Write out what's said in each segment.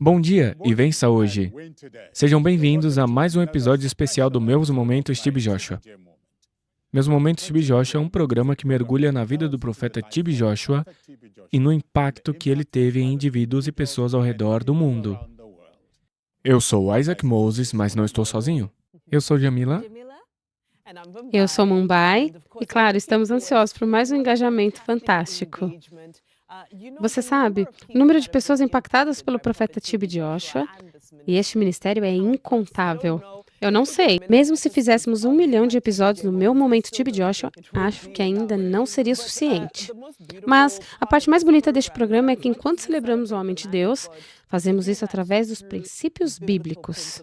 Bom dia e vença hoje. Sejam bem-vindos a mais um episódio especial do Meus Momentos TB Joshua. Meus Momentos TB Joshua é um programa que mergulha na vida do profeta TB Joshua e no impacto que ele teve em indivíduos e pessoas ao redor do mundo. Eu sou Isaac Moses, mas não estou sozinho. Eu sou Jamila. Eu sou Mumbai e, claro, estamos ansiosos por mais um engajamento fantástico. Você sabe, o número de pessoas impactadas pelo profeta TB Joshua e este ministério é incontável. Eu não sei, mesmo se fizéssemos 1 milhão de episódios no meu momento TB Joshua, acho que ainda não seria suficiente. Mas a parte mais bonita deste programa é que, enquanto celebramos o homem de Deus, fazemos isso através dos princípios bíblicos.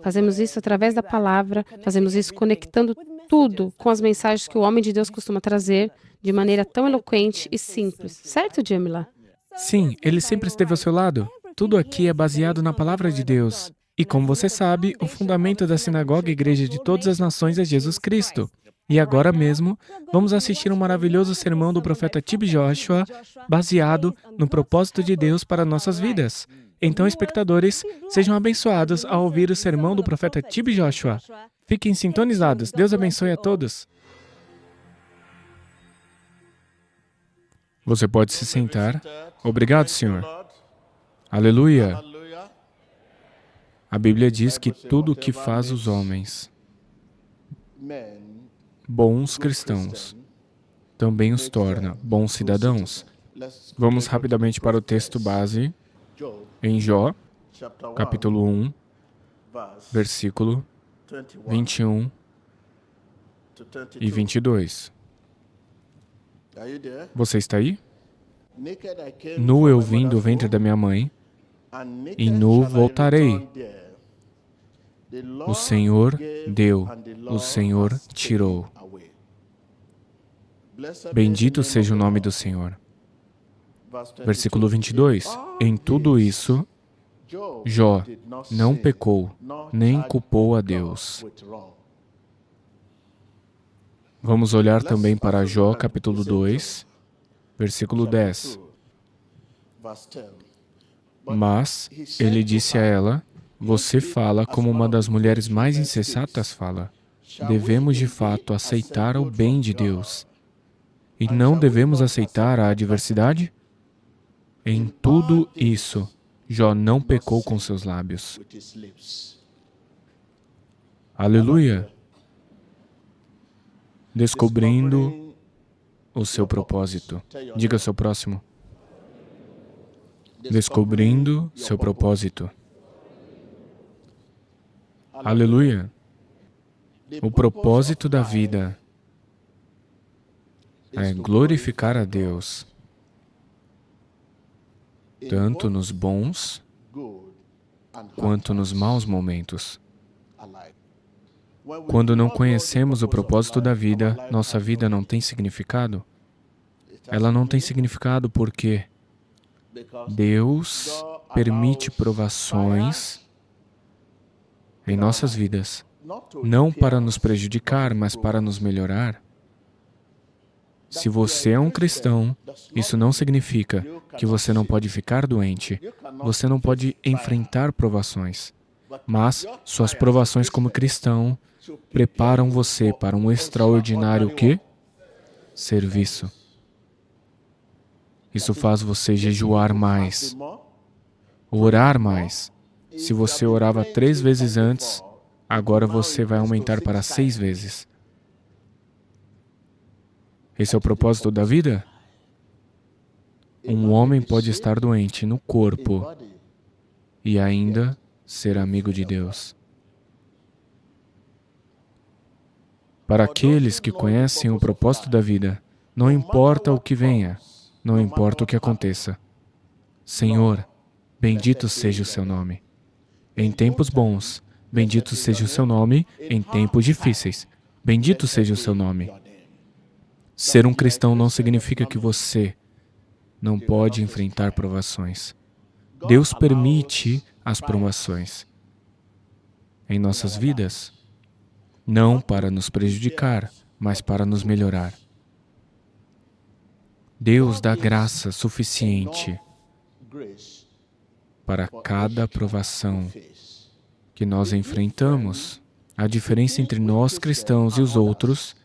Fazemos isso através da palavra, fazemos isso conectando tudo com as mensagens que o homem de Deus costuma trazer de maneira tão eloquente e simples. Certo, Jamila? Sim, ele sempre esteve ao seu lado. Tudo aqui é baseado na palavra de Deus. E como você sabe, o fundamento da sinagoga e igreja de todas as nações é Jesus Cristo. E agora mesmo, vamos assistir um maravilhoso sermão do profeta TB Joshua, baseado no propósito de Deus para nossas vidas. Então, espectadores, sejam abençoados ao ouvir o sermão do profeta TB Joshua. Fiquem sintonizados. Deus abençoe a todos. Você pode se sentar. Obrigado, Senhor. Aleluia. A Bíblia diz que tudo o que faz os homens, bons cristãos, também os torna bons cidadãos. Vamos rapidamente para o texto base, em Jó, capítulo 1, versículo 21 e 22. Você está aí? Nu eu vim do ventre da minha mãe, e nu voltarei. O Senhor deu, o Senhor tirou. Bendito seja o nome do Senhor. Versículo 22. Em tudo isso, Jó não pecou, nem culpou a Deus. Vamos olhar também para Jó, capítulo 2, versículo 10. Mas ele disse a ela: você fala como uma das mulheres mais insensatas fala. Devemos de fato aceitar o bem de Deus. E não devemos aceitar a adversidade? Em tudo isso, Jó não pecou com seus lábios. Aleluia! Descobrindo o seu propósito. Diga ao seu próximo. Descobrindo seu propósito. Aleluia! O propósito da vida é glorificar a Deus, tanto nos bons quanto nos maus momentos. Quando não conhecemos o propósito da vida, nossa vida não tem significado. Ela não tem significado porque Deus permite provações em nossas vidas, não para nos prejudicar, mas para nos melhorar. Se você é um cristão, isso não significa que você não pode ficar doente, você não pode enfrentar provações, mas suas provações como cristão preparam você para um extraordinário quê? Serviço. Isso faz você jejuar mais, orar mais. Se você orava 3 vezes antes, agora você vai aumentar para 6 vezes. Esse é o propósito da vida? Um homem pode estar doente no corpo e ainda ser amigo de Deus. Para aqueles que conhecem o propósito da vida, não importa o que venha, não importa o que aconteça. Senhor, bendito seja o seu nome. Em tempos bons, bendito seja o seu nome. Em tempos difíceis, bendito seja o seu nome. Ser um cristão não significa que você não pode enfrentar provações. Deus permite as provações em nossas vidas, não para nos prejudicar, mas para nos melhorar. Deus dá graça suficiente para cada provação que nós enfrentamos. A diferença entre nós cristãos e os outros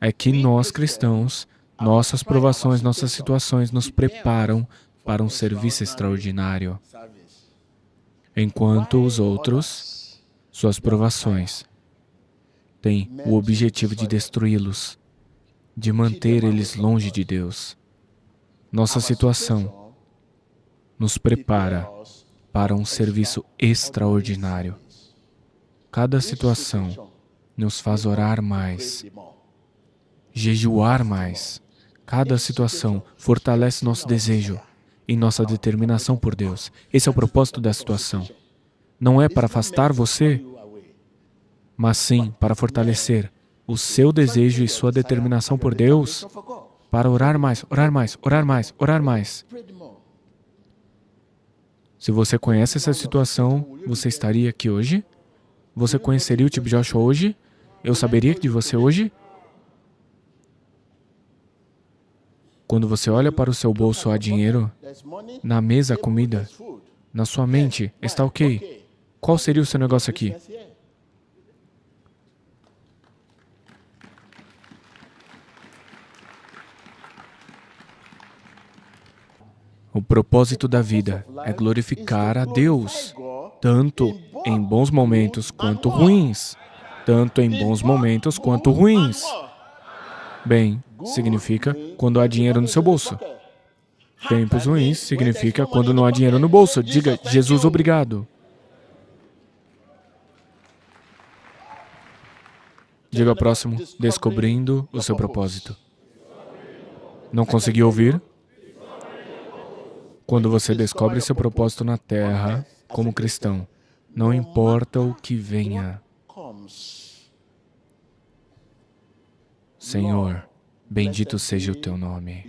é que nós cristãos, nossas provações, nossas situações nos preparam para um serviço extraordinário, enquanto os outros, suas provações, têm o objetivo de destruí-los, de manter eles longe de Deus. Nossa situação nos prepara para um serviço extraordinário. Cada situação nos faz orar mais, jejuar mais. Cada situação fortalece nosso desejo e nossa determinação por Deus. Esse é o propósito da situação. Não é para afastar você, mas sim para fortalecer o seu desejo e sua determinação por Deus, para orar mais, orar mais, orar mais, orar mais. Se você conhece essa situação, você estaria aqui hoje? Você conheceria o TB Joshua hoje? Eu saberia de você hoje? Quando você olha para o seu bolso, há dinheiro, na mesa, comida, na sua mente, está ok. Qual seria o seu negócio aqui? O propósito da vida é glorificar a Deus, tanto em bons momentos quanto ruins. Tanto em bons momentos quanto ruins. Bem, significa quando há dinheiro no seu bolso. Tempos ruins significa quando não há dinheiro no bolso. Diga, Jesus, obrigado. Diga ao próximo, descobrindo o seu propósito. Não conseguiu ouvir? Quando você descobre seu propósito na Terra, como cristão, não importa o que venha. Senhor, bendito seja o Teu nome.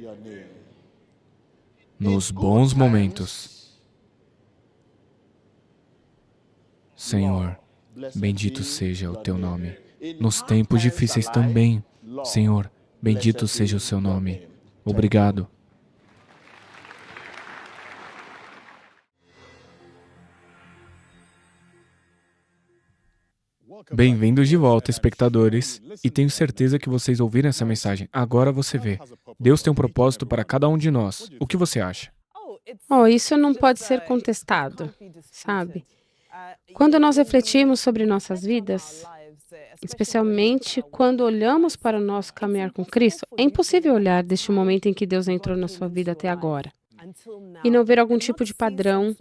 Nos bons momentos, Senhor, bendito seja o Teu nome. Nos tempos difíceis também, Senhor, bendito seja o Seu nome. Obrigado. Bem-vindos de volta, espectadores, e tenho certeza que vocês ouviram essa mensagem. Agora você vê. Deus tem um propósito para cada um de nós. O que você acha? Oh, isso não pode ser contestado, sabe? Quando nós refletimos sobre nossas vidas, especialmente quando olhamos para o nosso caminhar com Cristo, é impossível olhar deste momento em que Deus entrou na sua vida até agora e não ver algum tipo de padrão,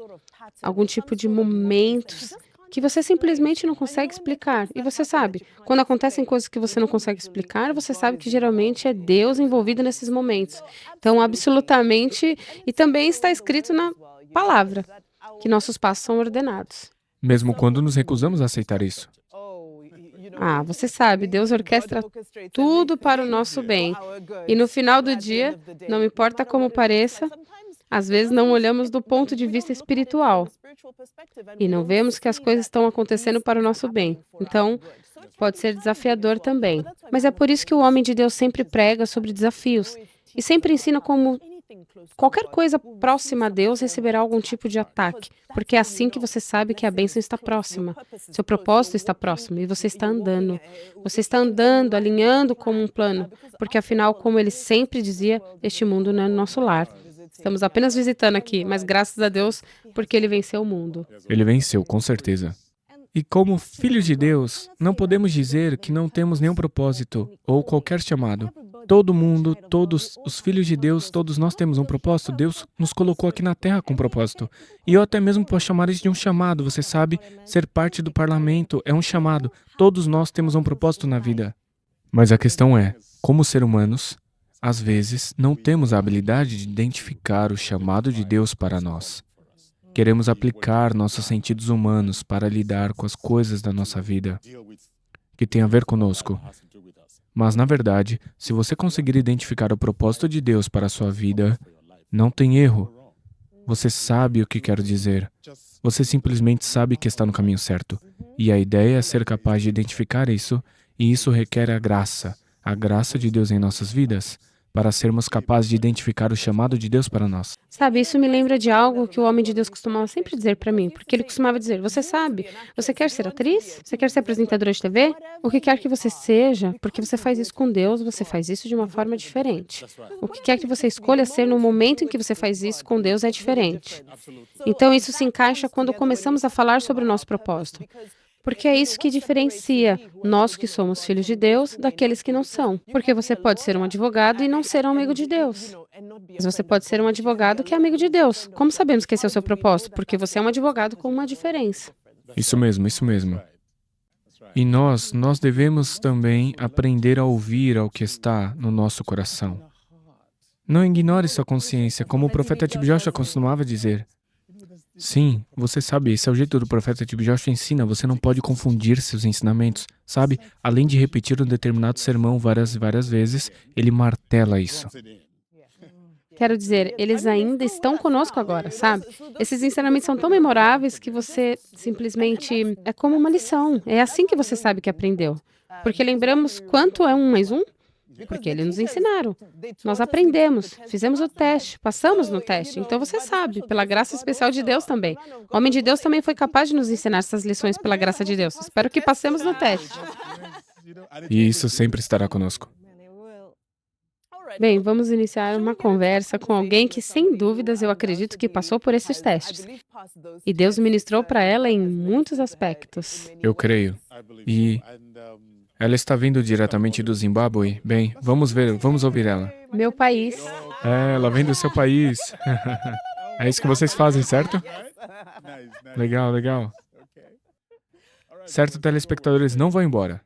algum tipo de momentos que você simplesmente não consegue explicar. E você sabe, quando acontecem coisas que você não consegue explicar, você sabe que geralmente é Deus envolvido nesses momentos. Então, absolutamente, e também está escrito na palavra, que nossos passos são ordenados. Mesmo quando nos recusamos a aceitar isso. Ah, você sabe, Deus orquestra tudo para o nosso bem. E no final do dia, não importa como pareça, às vezes não olhamos do ponto de vista espiritual e não vemos que as coisas estão acontecendo para o nosso bem. Então, pode ser desafiador também. Mas é por isso que o homem de Deus sempre prega sobre desafios e sempre ensina como qualquer coisa próxima a Deus receberá algum tipo de ataque, porque é assim que você sabe que a bênção está próxima. Seu propósito está próximo e você está andando. Você está andando, alinhando como um plano, porque afinal, como ele sempre dizia, este mundo não é nosso lar. Estamos apenas visitando aqui, mas graças a Deus, porque ele venceu o mundo. Ele venceu, com certeza. E como filhos de Deus, não podemos dizer que não temos nenhum propósito ou qualquer chamado. Todo mundo, todos os filhos de Deus, todos nós temos um propósito. Deus nos colocou aqui na Terra com um propósito. E eu até mesmo posso chamar isso de um chamado. Você sabe, ser parte do parlamento é um chamado. Todos nós temos um propósito na vida. Mas a questão é, como seres humanos, às vezes, não temos a habilidade de identificar o chamado de Deus para nós. Queremos aplicar nossos sentidos humanos para lidar com as coisas da nossa vida, que tem a ver conosco. Mas, na verdade, se você conseguir identificar o propósito de Deus para a sua vida, não tem erro. Você sabe o que quero dizer. Você simplesmente sabe que está no caminho certo. E a ideia é ser capaz de identificar isso, e isso requer a graça de Deus em nossas vidas, para sermos capazes de identificar o chamado de Deus para nós. Sabe, isso me lembra de algo que o homem de Deus costumava sempre dizer para mim, porque ele costumava dizer: você sabe, você quer ser atriz? Você quer ser apresentadora de TV? O que quer que você seja, porque você faz isso com Deus, você faz isso de uma forma diferente. O que quer que você escolha ser no momento em que você faz isso com Deus é diferente. Então, isso se encaixa quando começamos a falar sobre o nosso propósito. Porque é isso que diferencia nós que somos filhos de Deus daqueles que não são. Porque você pode ser um advogado e não ser um amigo de Deus. Mas você pode ser um advogado que é amigo de Deus. Como sabemos que esse é o seu propósito? Porque você é um advogado com uma diferença. Isso mesmo, isso mesmo. E nós devemos também aprender a ouvir ao que está no nosso coração. Não ignore sua consciência, como o profeta T.B. Joshua costumava dizer. Sim, você sabe, esse é o jeito do profeta T.B. Joshua ensina, você não pode confundir seus ensinamentos, sabe? Além de repetir um determinado sermão várias e várias vezes, ele martela isso. Quero dizer, eles ainda estão conosco agora, sabe? Esses ensinamentos são tão memoráveis que você simplesmente... É como uma lição. É assim que você sabe que aprendeu. Porque lembramos quanto é 1 mais 1? Porque eles nos ensinaram. Nós aprendemos, fizemos o teste, passamos no teste. Então você sabe, pela graça especial de Deus também. O homem de Deus também foi capaz de nos ensinar essas lições pela graça de Deus. Espero que passemos no teste. E isso sempre estará conosco. Bem, vamos iniciar uma conversa com alguém que, sem dúvidas, eu acredito que passou por esses testes. E Deus ministrou para ela em muitos aspectos. Eu creio. E ela está vindo diretamente do Zimbábue. Bem, vamos ver, vamos ouvir ela. Meu país. Ela vem do seu país. É isso que vocês fazem, certo? Legal, legal. Certo, telespectadores, não vão embora.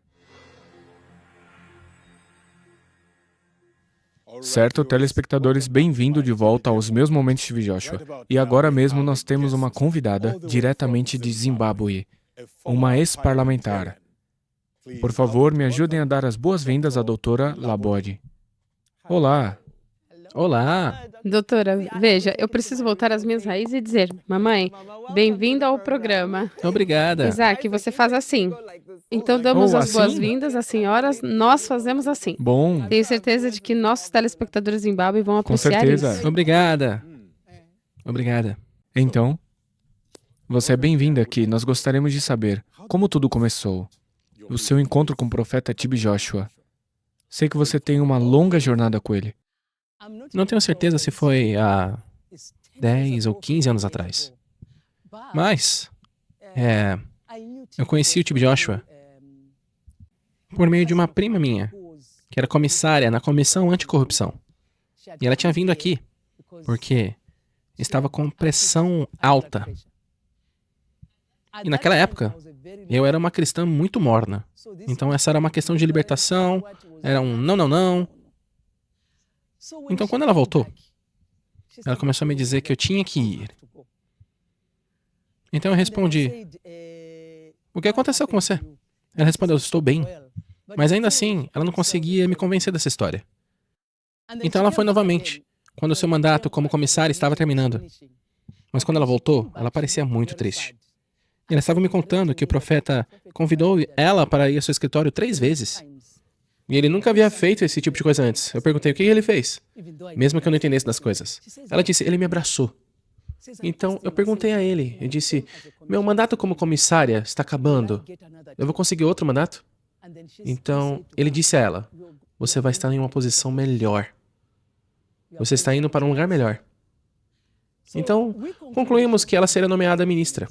Certo, telespectadores, bem-vindo de volta aos meus momentos de Joshua. E agora mesmo nós temos uma convidada diretamente de Zimbábue, uma ex-parlamentar. Por favor, me ajudem a dar as boas-vindas à doutora Labode. Olá. Olá. Doutora, veja, eu preciso voltar às minhas raízes e dizer, mamãe, bem-vindo ao programa. Obrigada. Isaac, você faz assim. Então damos as assim? boas-vindas às senhoras, nós fazemos assim. Bom, Tenho certeza de que nossos telespectadores em Zimbábue vão apreciar certeza. isso. Obrigada. Obrigada. então, você é bem-vinda aqui. Nós gostaríamos de saber como tudo começou. O seu encontro com o profeta T.B. Joshua. Sei que você tem uma longa jornada com ele. Não tenho certeza se foi há 10 ou 15 anos atrás. Mas, eu conheci o T.B. Joshua por meio de uma prima minha, que era comissária na Comissão Anticorrupção. E ela tinha vindo aqui porque estava com pressão alta. E naquela época, eu era uma cristã muito morna. Então essa era uma questão de libertação, era um não, não, não. Então quando ela voltou, ela começou a me dizer que eu tinha que ir. Então eu respondi, o que aconteceu com você? Ela respondeu, estou bem. Mas ainda assim, ela não conseguia me convencer dessa história. Então ela foi novamente, quando o seu mandato como comissária estava terminando. Mas quando ela voltou, ela parecia muito triste. Ela estava me contando que o profeta convidou ela para ir ao seu escritório 3 vezes. E ele nunca havia feito esse tipo de coisa antes. Eu perguntei o que ele fez, mesmo que eu não entendesse das coisas. Ela disse, ele me abraçou. Então eu perguntei a ele, eu disse, meu mandato como comissária está acabando. Eu vou conseguir outro mandato? Então ele disse a ela, você vai estar em uma posição melhor. Você está indo para um lugar melhor. Então concluímos que ela seria nomeada ministra.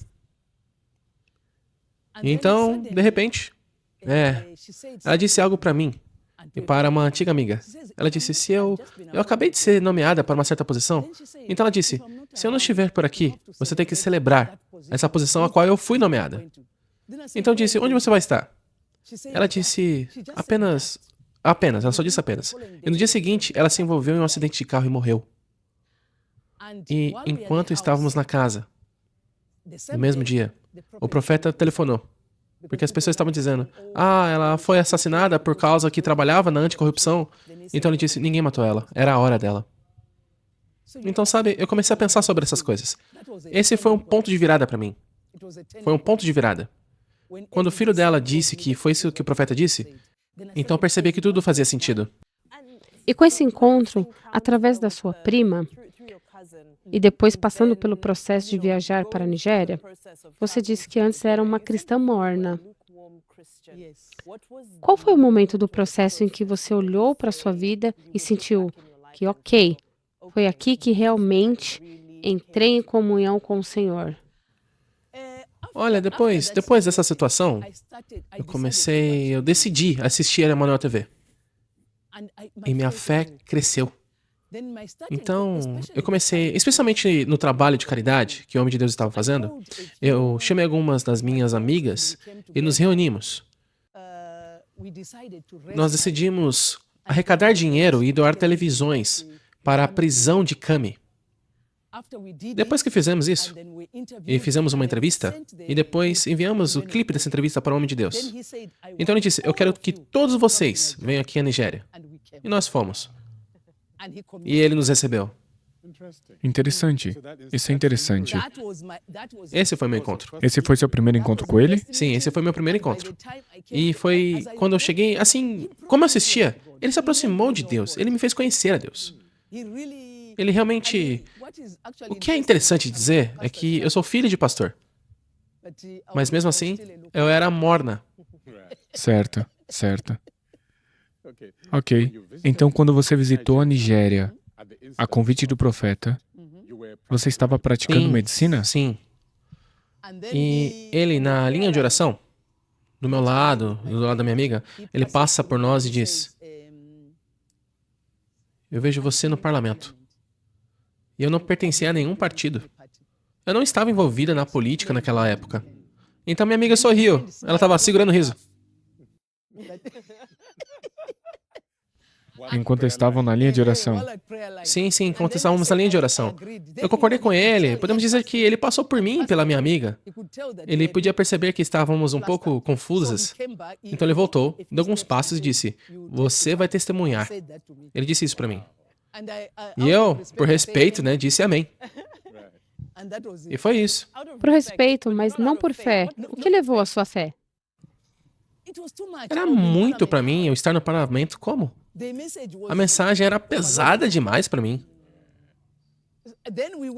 Então, de repente, ela disse algo para mim e para uma antiga amiga. Ela disse, se eu acabei de ser nomeada para uma certa posição, então ela disse, se eu não estiver por aqui, você tem que celebrar essa posição a qual eu fui nomeada. Então eu disse, onde você vai estar? Ela disse, apenas, ela só disse apenas. E no dia seguinte, ela se envolveu em um acidente de carro e morreu. E enquanto estávamos na casa, no mesmo dia, o profeta telefonou. Porque as pessoas estavam dizendo, ela foi assassinada por causa que trabalhava na anticorrupção. Então ele disse, ninguém matou ela, era a hora dela. Então, sabe, eu comecei a pensar sobre essas coisas. Esse foi um ponto de virada para mim. Foi um ponto de virada. Quando o filho dela disse que foi isso que o profeta disse, então eu percebi que tudo fazia sentido. E com esse encontro, através da sua prima, e depois passando pelo processo de viajar para a Nigéria, você disse que antes era uma cristã morna. Qual foi o momento do processo em que você olhou para a sua vida e sentiu que, ok, foi aqui que realmente entrei em comunhão com o Senhor? Olha, depois dessa situação, eu decidi assistir a Emanuel TV. E minha fé cresceu. Então, eu comecei, especialmente no trabalho de caridade que o Homem de Deus estava fazendo, eu chamei algumas das minhas amigas e nos reunimos. Nós decidimos arrecadar dinheiro e doar televisões para a prisão de Kami. Depois que fizemos isso, e fizemos uma entrevista, e depois enviamos o clipe dessa entrevista para o Homem de Deus. Então ele disse, eu quero que todos vocês venham aqui à Nigéria. E nós fomos. E ele nos recebeu. Interessante. Isso é interessante. Esse foi meu encontro. Esse foi seu primeiro encontro com ele? Sim, esse foi meu primeiro encontro. E foi quando eu cheguei, assim, como eu assistia, ele se aproximou de Deus, ele me fez conhecer a Deus. Ele realmente... O que é interessante dizer é que eu sou filho de pastor. Mas mesmo assim, eu era morna. Certo, certo. Ok. Então, quando você visitou a Nigéria, a convite do profeta, você estava praticando medicina? Sim. E ele, na linha de oração, do meu lado, do lado da minha amiga, ele passa por nós e diz, eu vejo você no parlamento. E eu não pertencia a nenhum partido. Eu não estava envolvida na política naquela época. Então minha amiga sorriu. Ela estava segurando o riso. Enquanto estavam na linha de oração. Sim, enquanto estávamos na linha de oração. Eu concordei com ele. Podemos dizer que ele passou por mim e pela minha amiga. Ele podia perceber que estávamos um pouco confusas. Então ele voltou, deu alguns passos e disse, você vai testemunhar. Ele disse isso para mim. E eu, por respeito, disse amém. E foi isso. Por respeito, mas não por fé. O que levou à sua fé? Era muito para mim eu estar no parlamento como? A mensagem era pesada demais para mim.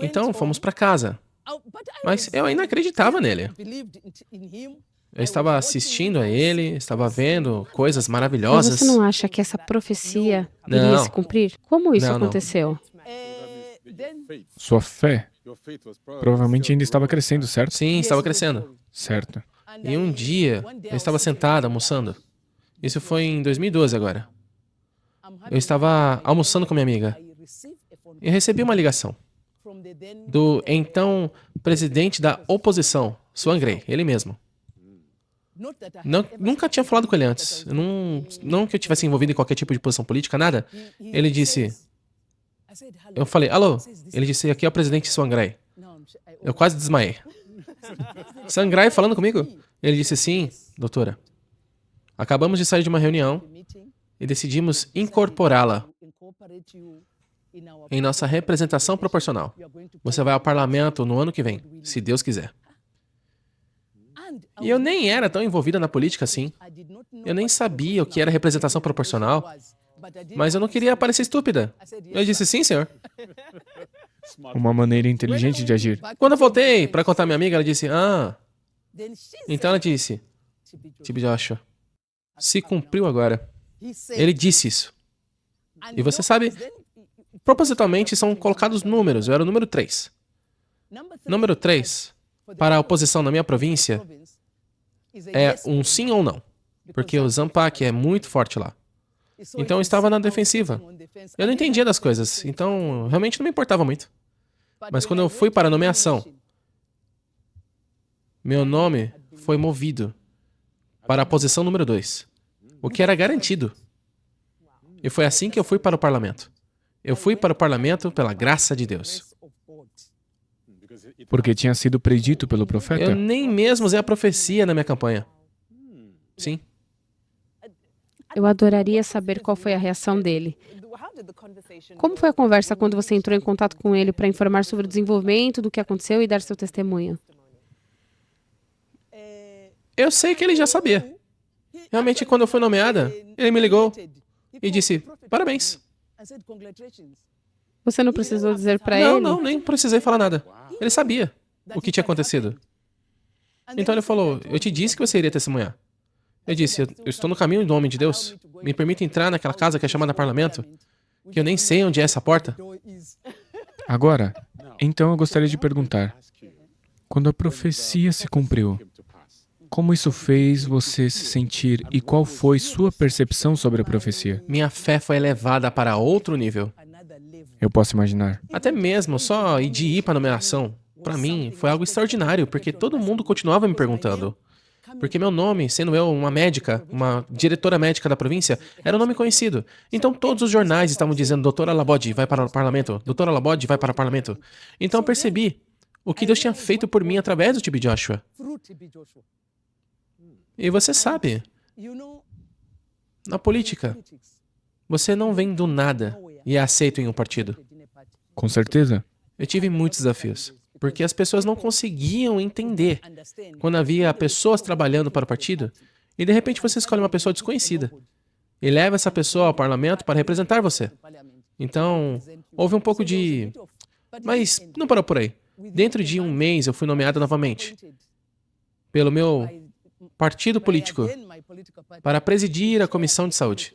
Então fomos para casa. Mas eu ainda acreditava nele. Eu estava assistindo a ele, estava vendo coisas Mas maravilhosas. você não acha que essa profecia iria se cumprir? Como isso Não. aconteceu? Sua fé provavelmente ainda estava crescendo, certo? Sim, estava crescendo. Certo. E um dia, eu estava sentado almoçando. Isso foi em 2012 agora. Eu estava almoçando com minha amiga. E recebi uma ligação do então presidente da oposição, Swangrey, ele mesmo. Nunca tinha falado com ele antes. Não que eu tivesse envolvido em qualquer tipo de posição política, nada. Ele disse... Eu falei, alô? Ele disse, aqui é o presidente Swangrey. Eu quase desmaiei. Sangrai falando comigo? Ele disse, sim, doutora. Acabamos de sair de uma reunião e decidimos incorporá-la em nossa representação proporcional. Você vai ao parlamento no ano que vem, se Deus quiser. E eu nem era tão envolvida na política assim. Eu nem sabia o que era representação proporcional. Mas eu não queria parecer estúpida. Eu disse, sim, senhor. Uma maneira inteligente de agir. Quando eu voltei para contar à minha amiga, ela disse, Então ela disse, T.B. Joshua, se cumpriu agora. Ele disse isso. E você sabe, propositalmente são colocados números. Eu era o número 3. Número 3, para a oposição na minha província, é um sim ou não. Porque o Zampak é muito forte lá. Então eu estava na defensiva. Eu não entendia das coisas, então realmente não me importava muito. Mas quando eu fui para a nomeação, meu nome foi movido para a posição número 2, o que era garantido. E foi assim que eu fui para o parlamento. Eu fui para o parlamento pela graça de Deus. Porque tinha sido predito pelo profeta? Eu nem mesmo usei a profecia na minha campanha. Sim. Eu adoraria saber qual foi a reação dele. Como foi a conversa quando você entrou em contato com ele para informar sobre o desenvolvimento do que aconteceu e dar seu testemunho? Eu sei que ele já sabia. Realmente, quando eu fui nomeada, ele me ligou e disse, parabéns. Você não precisou dizer para Não, ele? não, nem precisei falar nada. Ele sabia o que tinha acontecido. Então ele falou, eu te disse que você iria testemunhar. Eu disse, eu estou no caminho do homem de Deus. Me permita entrar naquela casa que é chamada parlamento, que eu nem sei onde é essa porta. Agora, então eu gostaria de perguntar, quando a profecia se cumpriu, como isso fez você se sentir e qual foi sua percepção sobre a profecia? Minha fé foi elevada para outro nível. Eu posso imaginar. Até mesmo só de ir para a nomeação. Para mim, foi algo extraordinário, porque todo mundo continuava me perguntando. Porque meu nome, sendo eu uma médica, uma diretora médica da província, era um nome conhecido. Então todos os jornais estavam dizendo, doutora Labode, vai para o parlamento. Doutora Labode, vai para o parlamento. Então eu percebi o que Deus tinha feito por mim através do TB Joshua. E você sabe, na política, você não vem do nada e é aceito em um partido. Com certeza. Eu tive muitos desafios, porque as pessoas não conseguiam entender quando havia pessoas trabalhando para o partido e de repente você escolhe uma pessoa desconhecida e leva essa pessoa ao parlamento para representar você. Então, houve um pouco de... Mas não parou por aí. Dentro de um mês eu fui nomeada novamente pelo meu partido político para presidir a Comissão de Saúde.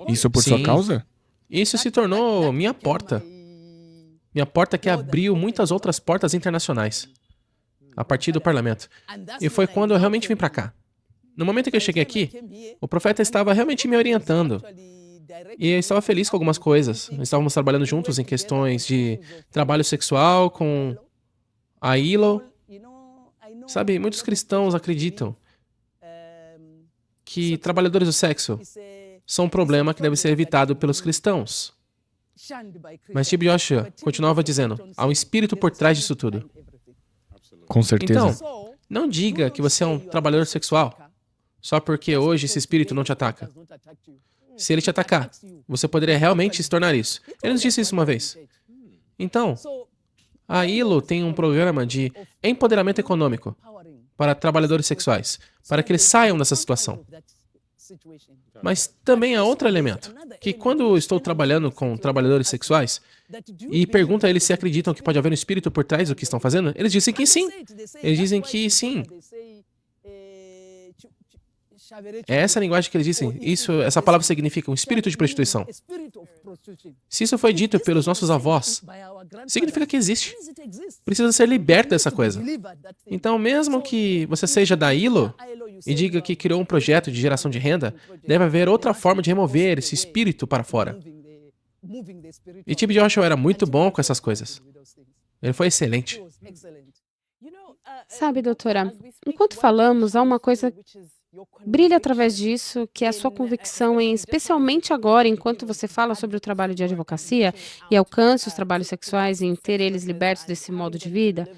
Isso por sua Sim. causa? Isso se tornou minha porta. Minha porta que abriu muitas outras portas internacionais a partir do parlamento. E foi quando eu realmente vim para cá. No momento que eu cheguei aqui, o profeta estava realmente me orientando. E eu estava feliz com algumas coisas. Estávamos trabalhando juntos em questões de trabalho sexual com a ILO. Sabe, muitos cristãos acreditam que trabalhadores do sexo são um problema que deve ser evitado pelos cristãos. Mas TB Joshua continuava dizendo, há um espírito por trás disso tudo. Com certeza. Então, não diga que você é um trabalhador sexual só porque hoje esse espírito não te ataca. Se ele te atacar, você poderia realmente se tornar isso. Ele nos disse isso uma vez. Então, a ILO tem um programa de empoderamento econômico para trabalhadores sexuais, para que eles saiam dessa situação. Mas também há outro elemento, que quando eu estou trabalhando com trabalhadores sexuais e pergunto a eles se acreditam que pode haver um espírito por trás do que estão fazendo, eles dizem que sim. Eles dizem que sim. É essa a linguagem que eles dizem. Essa palavra significa um espírito de prostituição. Se isso foi dito pelos nossos avós, significa que existe. Precisa ser liberto dessa coisa. Então, mesmo que você seja da ILO e diga que criou um projeto de geração de renda, deve haver outra forma de remover esse espírito para fora. E TB Joshua era muito bom com essas coisas. Ele foi excelente. Sabe, doutora, enquanto falamos, há uma coisa brilha através disso, que é a sua convicção em, especialmente agora, enquanto você fala sobre o trabalho de advocacia e alcance os trabalhos sexuais e em ter eles libertos desse modo de vida.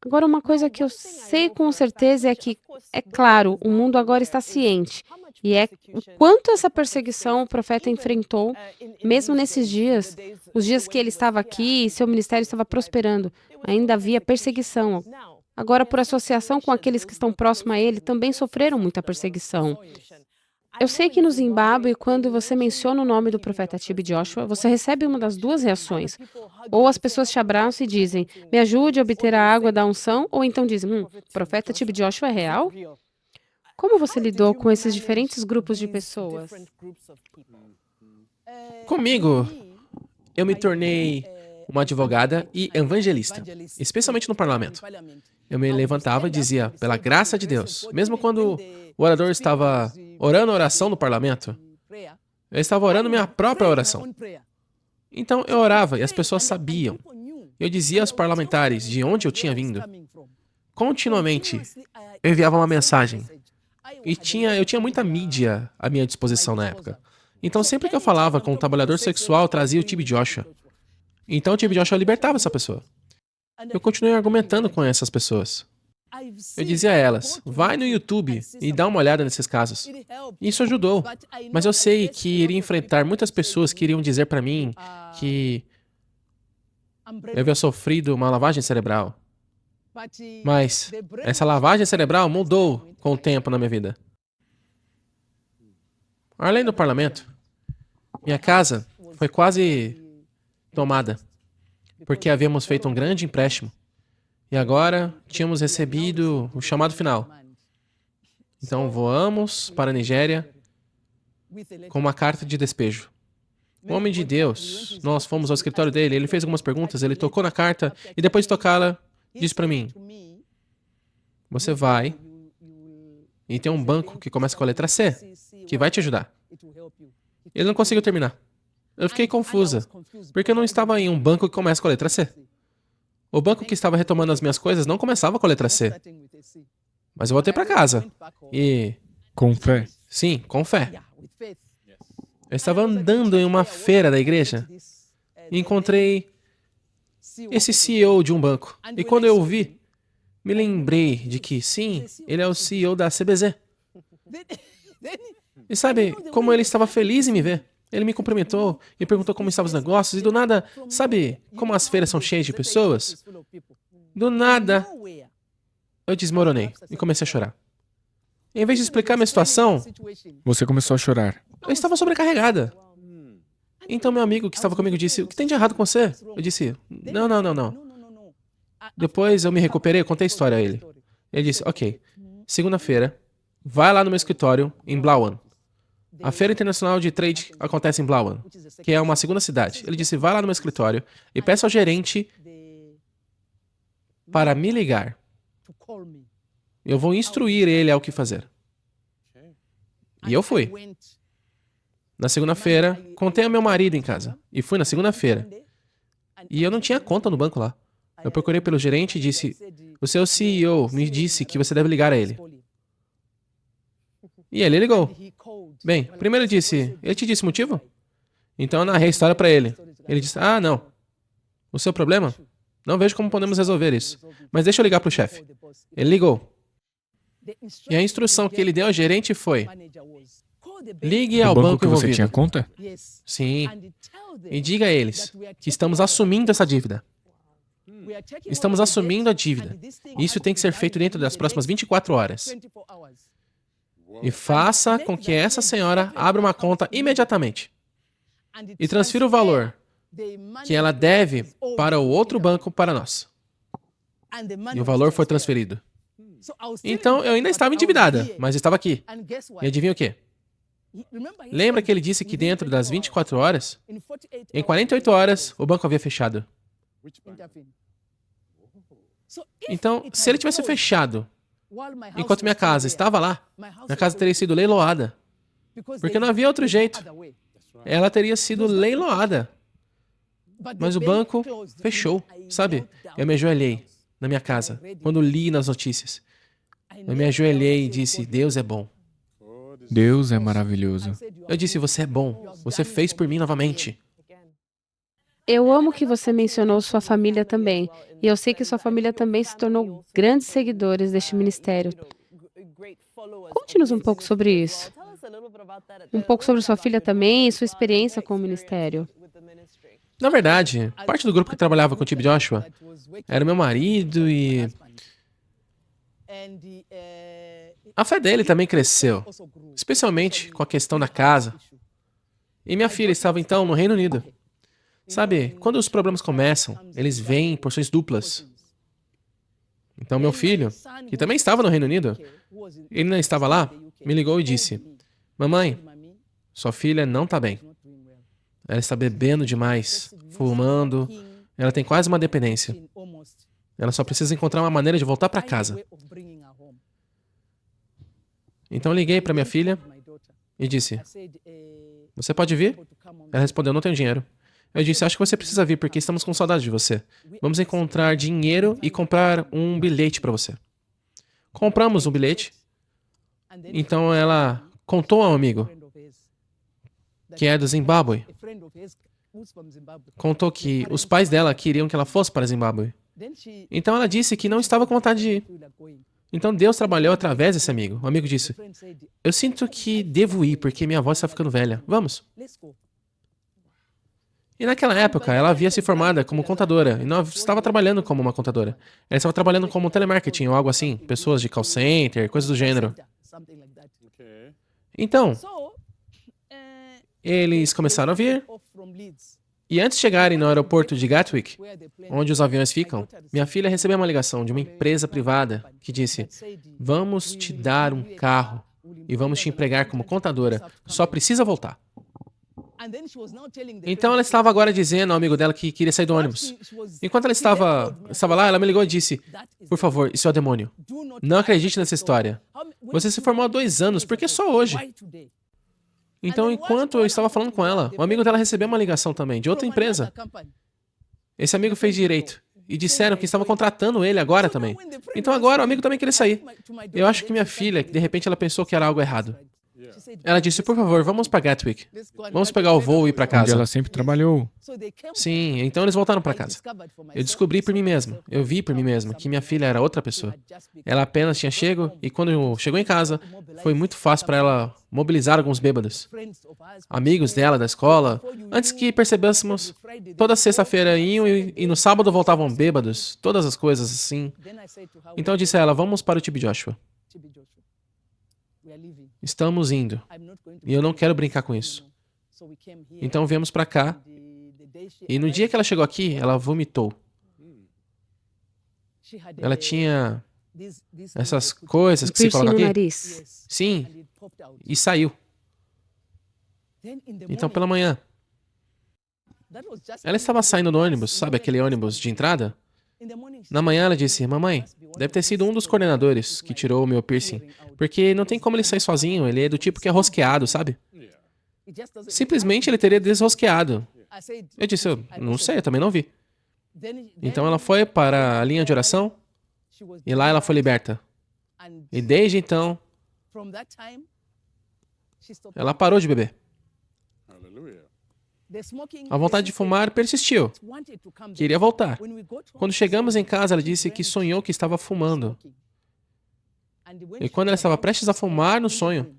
Agora, uma coisa que eu sei com certeza é que, é claro, o mundo agora está ciente, e é o quanto essa perseguição o profeta enfrentou, mesmo nesses dias, os dias que ele estava aqui e seu ministério estava prosperando, ainda havia perseguição. Agora, por associação com aqueles que estão próximos a ele, também sofreram muita perseguição. Eu sei que no Zimbábue, quando você menciona o nome do profeta TB Joshua, você recebe uma das duas reações. Ou as pessoas te abraçam e dizem, me ajude a obter a água da unção, ou então dizem, o profeta TB Joshua é real? Como você lidou com esses diferentes grupos de pessoas? Comigo, eu me tornei uma advogada e evangelista, especialmente no parlamento. Eu me levantava e dizia, pela graça de Deus, mesmo quando o orador estava orando a oração no parlamento, eu estava orando minha própria oração. Então eu orava e as pessoas sabiam. Eu dizia aos parlamentares de onde eu tinha vindo. Continuamente, eu enviava uma mensagem. E eu tinha muita mídia à minha disposição na época. Então sempre que eu falava com um trabalhador sexual, eu trazia o TB Joshua. Então o TB Joshua libertava essa pessoa. Eu continuei argumentando com essas pessoas. Eu dizia a elas, vai no YouTube e dá uma olhada nesses casos. Isso ajudou. Mas eu sei que iria enfrentar muitas pessoas que iriam dizer para mim que eu havia sofrido uma lavagem cerebral. Mas essa lavagem cerebral mudou com o tempo na minha vida. Além do parlamento, minha casa foi quase tomada, porque havíamos feito um grande empréstimo. E agora tínhamos recebido o chamado final. Então voamos para a Nigéria com uma carta de despejo. O homem de Deus, nós fomos ao escritório dele, ele fez algumas perguntas, ele tocou na carta e depois de tocá-la, disse para mim: você vai e tem um banco que começa com a letra C, que vai te ajudar. Ele não conseguiu terminar. Eu fiquei confusa, porque eu não estava em um banco que começa com a letra C. O banco que estava retomando as minhas coisas não começava com a letra C. Mas eu voltei para casa e... Com fé. Sim, com fé. Eu estava andando em uma feira da igreja e encontrei esse CEO de um banco. E quando eu o vi, me lembrei de que, sim, ele é o CEO da CBZ. E sabe, como ele estava feliz em me ver. Ele me cumprimentou e perguntou como estavam os negócios. E do nada, sabe como as feiras são cheias de pessoas? Do nada, eu desmoronei e comecei a chorar. Em vez de explicar minha situação, Você começou a chorar. eu estava sobrecarregada. Então meu amigo que estava comigo disse: o que tem de errado com você? Eu disse: não. Depois eu me recuperei, eu contei a história a ele. Ele disse: ok, segunda-feira, vai lá no meu escritório em Blawan. A Feira Internacional de Trade acontece em Blawan, que é uma segunda cidade. Ele disse: vai lá no meu escritório e peça ao gerente para me ligar. Eu vou instruir ele ao que fazer. E eu fui. Na segunda-feira, contei ao meu marido em casa. E fui na segunda-feira. E eu não tinha conta no banco lá. Eu procurei pelo gerente e disse: o seu CEO me disse que você deve ligar a ele. E ele ligou. Bem, primeiro eu disse: ele te disse o motivo? Então eu narrei a história para ele. Ele disse: ah, não. O seu problema? Não vejo como podemos resolver isso. Mas deixa eu ligar para o chefe. Ele ligou. E a instrução que ele deu ao gerente foi: ligue ao Do banco banco que você envolvido. tinha conta? Sim. E diga a eles que estamos assumindo essa dívida. Estamos assumindo a dívida. Isso tem que ser feito dentro das próximas 24 horas. E faça com que essa senhora abra uma conta imediatamente. E transfira o valor que ela deve para o outro banco para nós. E o valor foi transferido. Então eu ainda estava endividada, mas estava aqui. E adivinha o quê? Lembra que ele disse que dentro das 24 horas, em 48 horas, o banco havia fechado. Então, se ele tivesse fechado enquanto minha casa estava lá, minha casa teria sido leiloada. Porque não havia outro jeito. Ela teria sido leiloada. Mas o banco fechou, sabe? Eu me ajoelhei na minha casa, quando li nas notícias. Eu me ajoelhei e disse: Deus é bom. Deus é maravilhoso. Eu disse: você é bom. Você fez por mim novamente. Eu amo que você mencionou sua família também. E eu sei que sua família também se tornou grandes seguidores deste ministério. Conte-nos um pouco sobre isso. Um pouco sobre sua filha também e sua experiência com o ministério. Na verdade, parte do grupo que trabalhava com o T.B. Joshua era meu marido e... a fé dele também cresceu, especialmente com a questão da casa. E minha filha estava então no Reino Unido. Sabe, quando os problemas começam, eles vêm em porções duplas. Então meu filho, que também estava no Reino Unido, ele não estava lá, me ligou e disse: mamãe, sua filha não está bem. Ela está bebendo demais, fumando, ela tem quase uma dependência. Ela só precisa encontrar uma maneira de voltar para casa. Então eu liguei para minha filha e disse: você pode vir? Ela respondeu: não tenho dinheiro. Eu disse: acho que você precisa vir porque estamos com saudade de você. Vamos encontrar dinheiro e comprar um bilhete para você. Compramos um bilhete. Então ela contou a um amigo, que é do Zimbábue. Contou que os pais dela queriam que ela fosse para Zimbábue. Então ela disse que não estava com vontade de ir. Então Deus trabalhou através desse amigo. O amigo disse: eu sinto que devo ir porque minha avó está ficando velha. Vamos. E naquela época, ela havia se formado como contadora e não estava trabalhando como uma contadora. Ela estava trabalhando como telemarketing ou algo assim, pessoas de call center, coisas do gênero. Então, Eles começaram a vir, e antes de chegarem no aeroporto de Gatwick, onde os aviões ficam, minha filha recebeu uma ligação de uma empresa privada que disse: vamos te dar um carro e vamos te empregar como contadora, só precisa voltar. Então ela estava agora dizendo ao amigo dela que queria sair do ônibus. Enquanto ela estava lá, ela me ligou e disse: por favor, isso é o demônio. Não acredite nessa história. Você se formou há 2 anos, por que só hoje? Então, enquanto eu estava falando com ela, o amigo dela recebeu uma ligação também, de outra empresa. Esse amigo fez direito. E disseram que estavam contratando ele agora também. Então agora o amigo também queria sair. Eu acho que minha filha, de repente, ela pensou que era algo errado. Ela disse: por favor, vamos para Gatwick. Vamos pegar o voo e ir para Onde casa. ela sempre trabalhou. Sim, então eles voltaram para casa. Eu descobri por mim mesmo, eu vi por mim mesmo que minha filha era outra pessoa. Ela apenas tinha chego e quando chegou em casa, foi muito fácil para ela mobilizar alguns bêbados. Amigos dela da escola, antes que percebêssemos, toda sexta-feira iam e no sábado voltavam bêbados, todas as coisas assim. Então eu disse a ela: vamos para o TB Joshua. Estamos indo. E eu não quero brincar com isso. Então viemos para cá. E no dia que ela chegou aqui, ela vomitou. Ela tinha essas coisas que se Piercing colocam no aqui. nariz. Sim. E saiu. Então pela manhã, ela estava saindo do ônibus, sabe aquele ônibus de entrada? Na manhã ela disse: mamãe, deve ter sido um dos coordenadores que tirou o meu piercing, porque não tem como ele sair sozinho, ele é do tipo que é rosqueado, sabe? Simplesmente ele teria desrosqueado. Eu disse: eu não sei, eu também não vi. Então ela foi para a linha de oração e lá ela foi liberta. E desde então, ela parou de beber. A vontade de fumar persistiu. Queria voltar. Quando chegamos em casa, ela disse que sonhou que estava fumando. E quando ela estava prestes a fumar no sonho,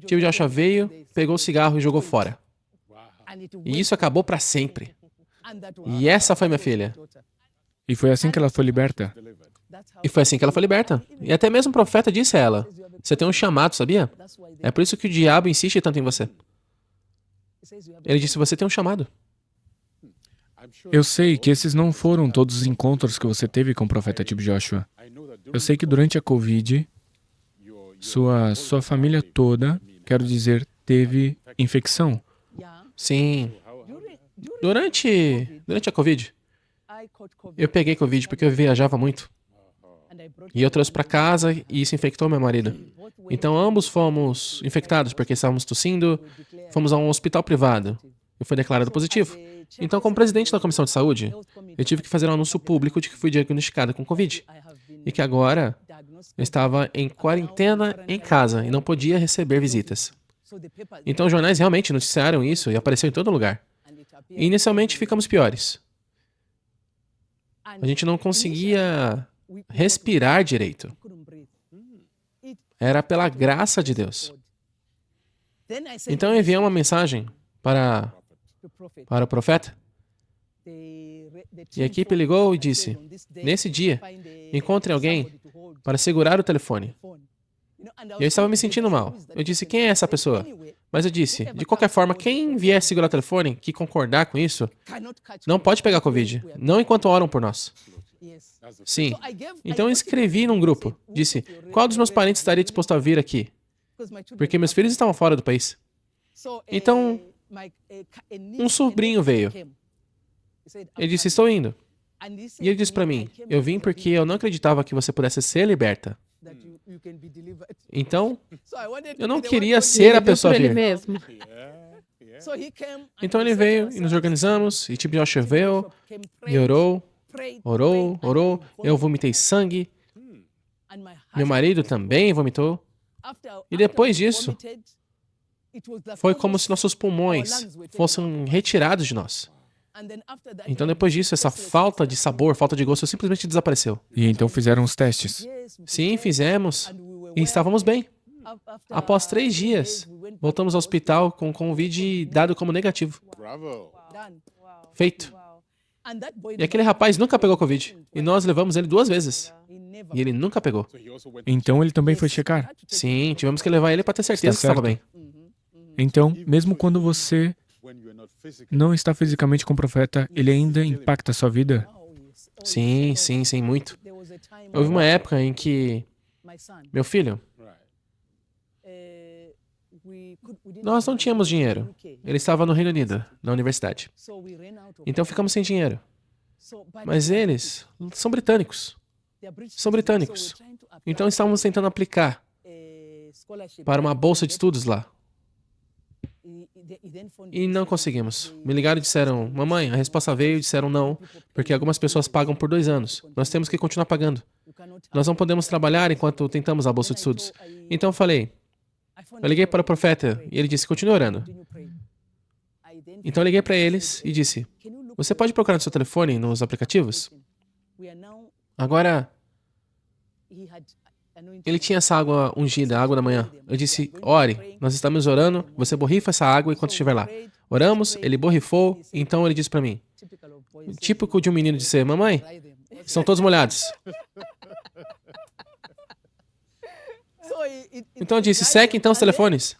tio Joshua veio, pegou o cigarro e jogou fora. E isso acabou para sempre. E essa foi minha filha. E foi assim que ela foi liberta. E foi assim que ela foi liberta. E até mesmo o profeta disse a ela: você tem um chamado, sabia? É por isso que o diabo insiste tanto em você. Ele disse: você tem um chamado. Eu sei que esses não foram todos os encontros que você teve com o profeta TB Joshua. Eu sei que durante a Covid, sua família toda, quero dizer, teve infecção. Sim. Durante a Covid, eu peguei Covid porque eu viajava muito. E eu trouxe para casa e isso infectou meu marido. Então ambos fomos infectados porque estávamos tossindo, fomos a um hospital privado e foi declarado positivo. Então, como presidente da Comissão de Saúde, eu tive que fazer um anúncio público de que fui diagnosticada com Covid e que agora eu estava em quarentena em casa e não podia receber visitas. Então os jornais realmente noticiaram isso e apareceu em todo lugar. E inicialmente ficamos piores. A gente não conseguia respirar direito. Era pela graça de Deus. Então eu enviei uma mensagem para o profeta. E a equipe ligou e disse: nesse dia, encontre alguém para segurar o telefone. E eu estava me sentindo mal. Eu disse: quem é essa pessoa? Mas eu disse: de qualquer forma, quem vier segurar o telefone, que concordar com isso, não pode pegar Covid. Não enquanto oram por nós. Sim. Então eu escrevi num grupo. Disse: qual dos meus parentes estaria disposto a vir aqui? Porque meus filhos estavam fora do país. Então, um sobrinho veio. Ele disse: estou indo. E ele disse para mim: eu vim porque eu não acreditava que você pudesse ser liberta. Então, eu não queria ser a pessoa a Ele vir. mesmo. Então ele veio e nos organizamos, e TB Joshua veio e orou. Eu vomitei sangue. Meu marido também vomitou. E depois disso, foi como se nossos pulmões fossem retirados de nós. Então depois disso, essa falta de sabor, falta de gosto simplesmente desapareceu. E então fizeram os testes. Sim, fizemos. E estávamos bem. Após 3 dias, voltamos ao hospital com Covid dado como negativo. Feito. E aquele rapaz nunca pegou Covid. E nós levamos ele 2 vezes. E ele nunca pegou. Então ele também foi checar. Sim, tivemos que levar ele para ter certeza que Está estava bem. certo. Então, mesmo quando você não está fisicamente com o profeta, ele ainda impacta a sua vida? Sim, sim, sim, muito. Houve uma época em que meu filho, nós não tínhamos dinheiro. Ele estava no Reino Unido, na universidade. Então ficamos sem dinheiro. Mas eles são britânicos. São britânicos. Então estávamos tentando aplicar para uma bolsa de estudos lá. E não conseguimos. Me ligaram e disseram, mamãe, a resposta veio e disseram não, porque algumas pessoas pagam por 2 anos. Nós temos que continuar pagando. Nós não podemos trabalhar enquanto tentamos a bolsa de estudos. Então eu liguei para o profeta e ele disse, continue orando. Então eu liguei para eles e disse, você pode procurar no seu telefone, nos aplicativos? Agora, ele tinha essa água ungida, a água da manhã. Eu disse, ore, nós estamos orando, você borrifa essa água enquanto estiver lá. Oramos, ele borrifou, então ele disse para mim, típico de um menino dizer, mamãe, estão todos molhados. Então eu disse, seque então os telefones.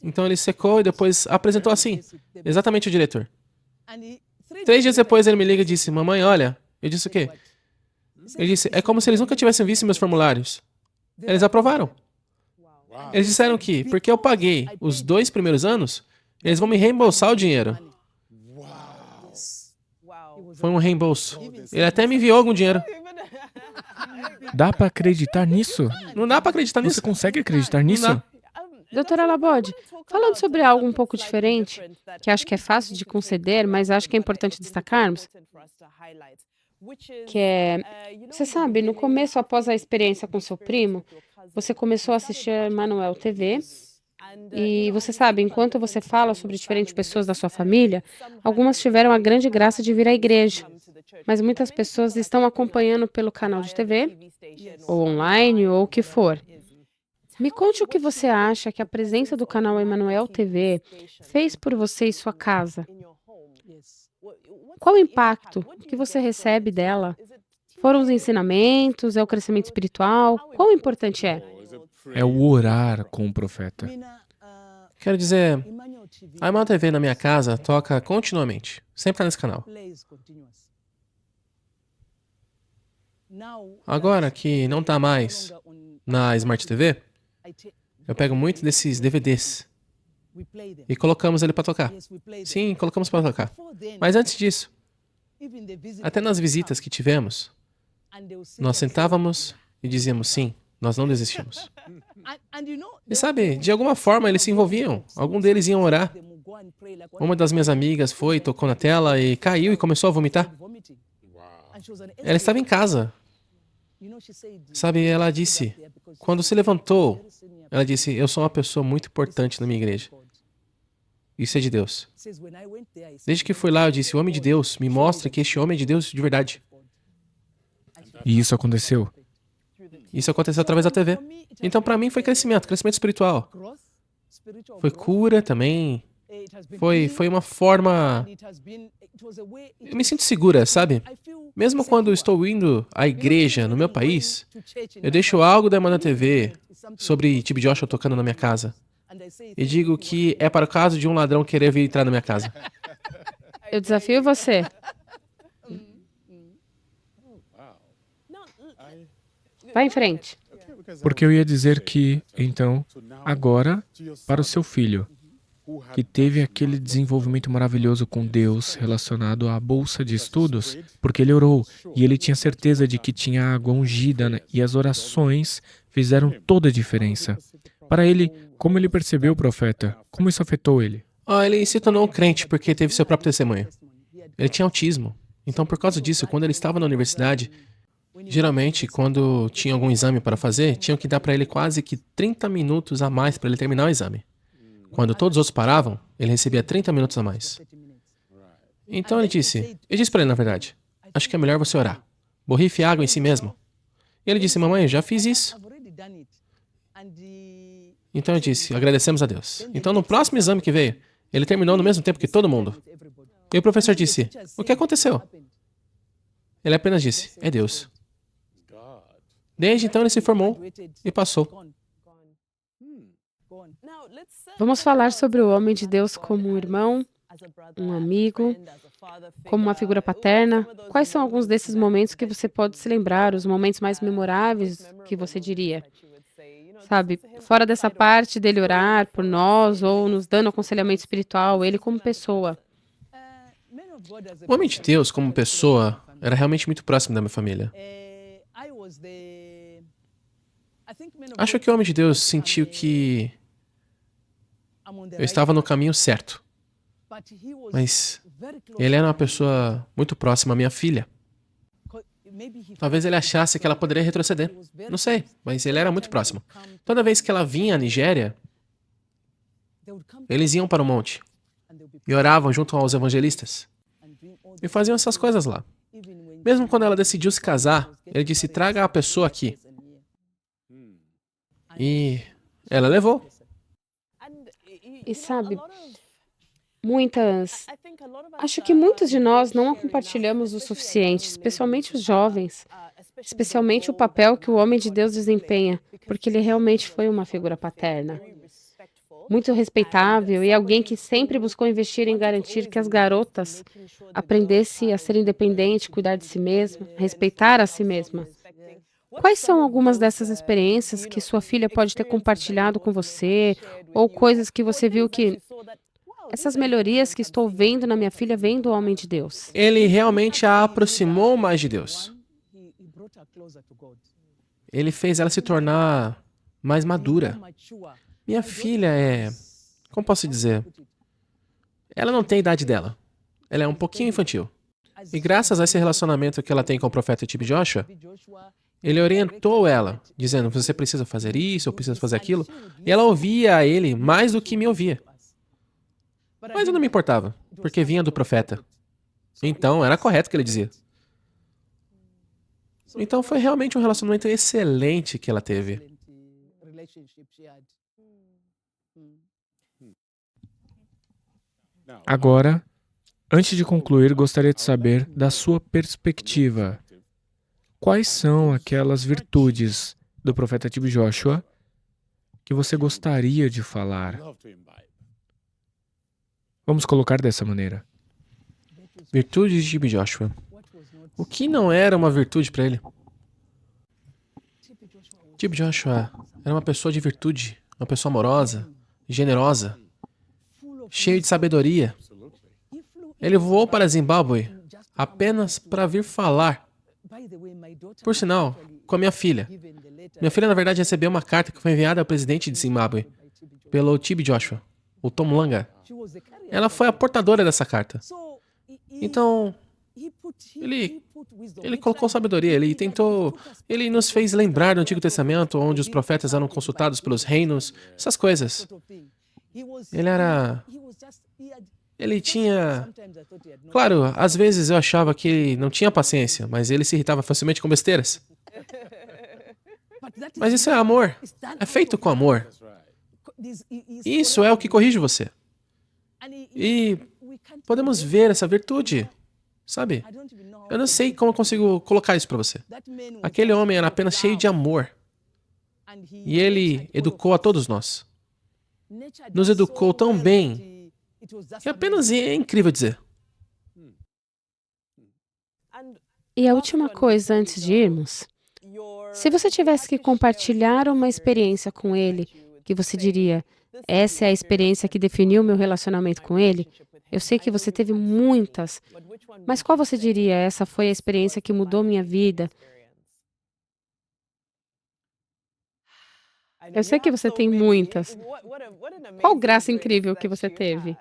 Então ele secou e depois apresentou assim, exatamente o diretor. 3 dias depois ele me liga e disse, mamãe, olha. Eu disse o quê? Ele disse, é como se eles nunca tivessem visto meus formulários. Eles aprovaram. Eles disseram que, porque eu paguei os 2 primeiros anos, eles vão me reembolsar o dinheiro. Foi um reembolso. Ele até me enviou algum dinheiro. Dá para acreditar nisso? Não dá para acreditar nisso. Você consegue acreditar nisso? Não dá. Doutora Laborde, falando sobre algo um pouco diferente, que acho que é fácil de conceder, mas acho que é importante destacarmos, que é, você sabe, no começo, após a experiência com seu primo, você começou a assistir Emanuel TV, e você sabe, enquanto você fala sobre diferentes pessoas da sua família, algumas tiveram a grande graça de vir à igreja, mas muitas pessoas estão acompanhando pelo canal de TV, ou online, ou o que for. Me conte o que você acha que a presença do canal Emanuel TV fez por você e sua casa. Qual o impacto que você recebe dela? Foram os ensinamentos? É o crescimento espiritual? Quão importante é? É o orar com o profeta. Quero dizer, a Emanuel TV na minha casa toca continuamente. Sempre está nesse canal. Agora que não está mais na Smart TV, eu pego muito desses DVDs e colocamos ele para tocar. Sim, colocamos para tocar. Mas antes disso, até nas visitas que tivemos, nós sentávamos e dizíamos sim, nós não desistimos. E sabe, de alguma forma eles se envolviam. Algum deles iam orar. Uma das minhas amigas foi, tocou na tela e caiu e começou a vomitar. Ela estava em casa. Sabe, ela disse, quando se levantou, ela disse, eu sou uma pessoa muito importante na minha igreja. Isso é de Deus. Desde que fui lá, eu disse, o homem de Deus, me mostra que este homem é de Deus de verdade. E isso aconteceu. Isso aconteceu através da TV. Então, para mim, foi crescimento espiritual. Foi cura também. Foi uma forma... Eu me sinto segura, sabe? Mesmo quando estou indo à igreja no meu país, eu deixo algo da Emanuel TV sobre TB Joshua tocando na minha casa. E digo que é para o caso de um ladrão querer vir entrar na minha casa. Eu desafio você. Vai em frente. Porque eu ia dizer que, então, agora, para o seu filho, que teve aquele desenvolvimento maravilhoso com Deus relacionado à bolsa de estudos, porque ele orou e ele tinha certeza de que tinha água ungida, né? E as orações fizeram toda a diferença. Para ele, como ele percebeu o profeta? Como isso afetou ele? Ele se tornou um crente porque teve seu próprio testemunho. Ele tinha autismo. Então, por causa disso, quando ele estava na universidade, geralmente, quando tinha algum exame para fazer, tinham que dar para ele quase que 30 minutos a mais para ele terminar o exame. Quando todos os outros paravam, ele recebia 30 minutos a mais. Então eu disse para ele, na verdade, acho que é melhor você orar. Borrife água em si mesmo. E ele disse, mamãe, eu já fiz isso. Então eu disse, agradecemos a Deus. Então no próximo exame que veio, ele terminou no mesmo tempo que todo mundo. E o professor disse, o que aconteceu? Ele apenas disse, é Deus. Desde então ele se formou e passou. Vamos falar sobre o homem de Deus como um irmão, um amigo, como uma figura paterna. Quais são alguns desses momentos que você pode se lembrar, os momentos mais memoráveis que você diria? Sabe, fora dessa parte dele orar por nós ou nos dando aconselhamento espiritual, ele como pessoa. O homem de Deus, como pessoa, era realmente muito próximo da minha família. Acho que o homem de Deus sentiu que eu estava no caminho certo, mas ele era uma pessoa muito próxima à minha filha. Talvez ele achasse que ela poderia retroceder. Não sei, mas ele era muito próximo. Toda vez que ela vinha à Nigéria, eles iam para o monte e oravam junto aos evangelistas e faziam essas coisas lá. Mesmo quando ela decidiu se casar, ele disse: traga a pessoa aqui. E ela levou. E sabe, acho que muitos de nós não a compartilhamos o suficiente, especialmente os jovens, especialmente o papel que o homem de Deus desempenha, porque ele realmente foi uma figura paterna. Muito respeitável e alguém que sempre buscou investir em garantir que as garotas aprendessem a ser independente, cuidar de si mesma, respeitar a si mesma. Quais são algumas dessas experiências que sua filha pode ter compartilhado com você, ou coisas que você viu que essas melhorias que estou vendo na minha filha vêm do homem de Deus? Ele realmente a aproximou mais de Deus. Ele fez ela se tornar mais madura. Minha filha como posso dizer? Ela não tem a idade dela. Ela é um pouquinho infantil. E graças a esse relacionamento que ela tem com o profeta TB Joshua, ele orientou ela, dizendo: você precisa fazer isso, eu preciso fazer aquilo. E ela ouvia ele mais do que me ouvia. Mas eu não me importava, porque vinha do profeta. Então, era correto o que ele dizia. Então, foi realmente um relacionamento excelente que ela teve. Agora, antes de concluir, gostaria de saber, da sua perspectiva, quais são aquelas virtudes do profeta TB Joshua que você gostaria de falar? Vamos colocar dessa maneira. Virtudes de TB Joshua. O que não era uma virtude para ele? TB Joshua era uma pessoa de virtude, uma pessoa amorosa, generosa, cheio de sabedoria. Ele voou para Zimbábue apenas para vir falar. Por sinal, com a minha filha. Minha filha, na verdade, recebeu uma carta que foi enviada ao presidente de Zimbábue pelo TB Joshua, o Tom Langa. Ela foi a portadora dessa carta. Então, ele colocou sabedoria, ele nos fez lembrar do Antigo Testamento, onde os profetas eram consultados pelos reinos, essas coisas. Ele tinha... Claro, às vezes eu achava que ele não tinha paciência, mas ele se irritava facilmente com besteiras. Mas isso é amor. É feito com amor. Isso é o que corrige você. E podemos ver essa virtude, sabe? Eu não sei como eu consigo colocar isso para você. Aquele homem era apenas cheio de amor. E ele educou a todos nós. Nos educou tão bem que apenas é incrível dizer. E a última coisa antes de irmos, se você tivesse que compartilhar uma experiência com ele, que você diria: essa é a experiência que definiu meu relacionamento com ele, eu sei que você teve muitas, mas qual você diria: essa foi a experiência que mudou minha vida? Eu sei que você tem muitas. Qual graça incrível que você teve?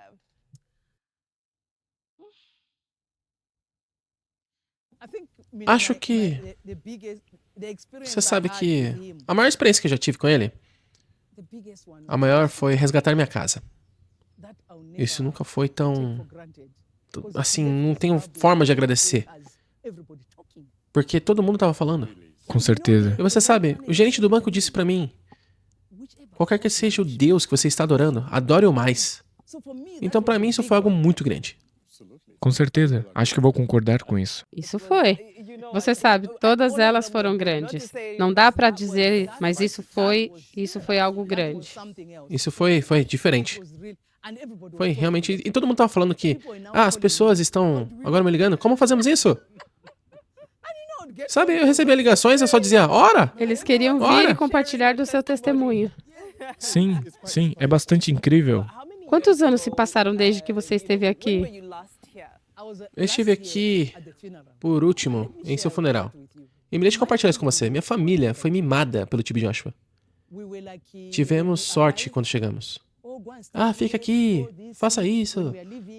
Acho que... Você sabe que a maior experiência que eu já tive com ele, a maior foi resgatar minha casa. Isso nunca foi tão... Assim, não tenho forma de agradecer. Porque todo mundo estava falando. Com certeza. E você sabe, o gerente do banco disse para mim: qualquer que seja o Deus que você está adorando, adore-o mais. Então, para mim, isso foi algo muito grande. Com certeza. Acho que vou concordar com isso. Isso foi. Você sabe, todas elas foram grandes. Não dá para dizer, mas isso foi algo grande. Isso foi diferente. Foi realmente... E todo mundo tava falando que, as pessoas estão agora me ligando, como fazemos isso? Sabe, eu recebia ligações, eu só dizia, ora! Eles queriam vir Ora! e compartilhar do seu testemunho. Sim, sim, é bastante incrível. Quantos anos se passaram desde que você esteve aqui? Eu estive aqui, por último, em seu funeral. E me deixe compartilhar isso com você. Minha família foi mimada pelo TB Joshua. Tivemos sorte quando chegamos. Fica aqui, faça isso.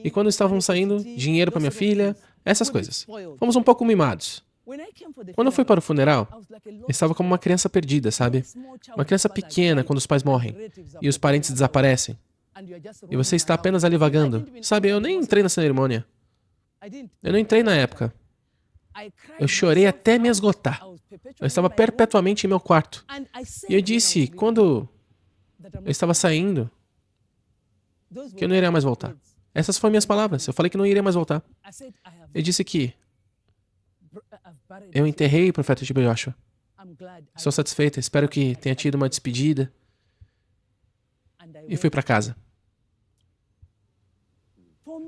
E quando estávamos saindo, dinheiro para minha filha, essas coisas. Fomos um pouco mimados. Quando eu fui para o funeral, eu estava como uma criança perdida, sabe? Uma criança pequena quando os pais morrem e os parentes desaparecem. E você está apenas ali vagando. Sabe, eu nem entrei na cerimônia. Eu não entrei na época. Eu chorei até me esgotar. Eu estava perpetuamente em meu quarto. E eu disse, quando eu estava saindo, que eu não iria mais voltar. Essas foram minhas palavras. Eu falei que não iria mais voltar. Eu disse que eu enterrei o profeta TB Joshua. Estou satisfeita. Espero que tenha tido uma despedida. E fui para casa.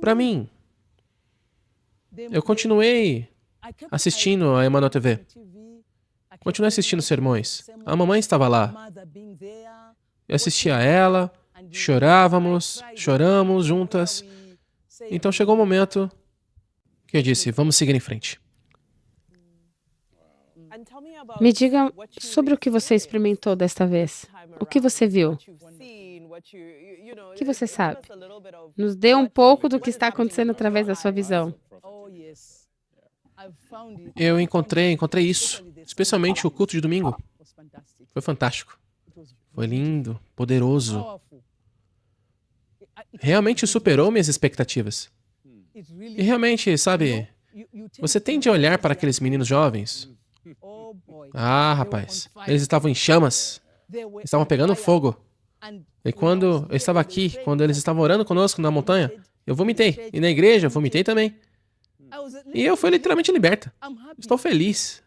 Para mim, eu continuei assistindo a Emmanuel TV. Continuei assistindo sermões. A mamãe estava lá. Eu assistia a ela, choramos juntas. Então chegou o momento que eu disse, vamos seguir em frente. Me diga sobre o que você experimentou desta vez. O que você viu? O que você sabe? Nos dê um pouco do que está acontecendo através da sua visão. Eu encontrei isso, especialmente o culto de domingo. Foi fantástico. Foi lindo, poderoso. Realmente superou minhas expectativas. E realmente, sabe, você tende a olhar para aqueles meninos jovens. Rapaz, eles estavam em chamas. Estavam pegando fogo. E quando eu estava aqui, quando eles estavam orando conosco na montanha, eu vomitei. E na igreja, eu vomitei também. E eu fui literalmente liberta. Estou feliz.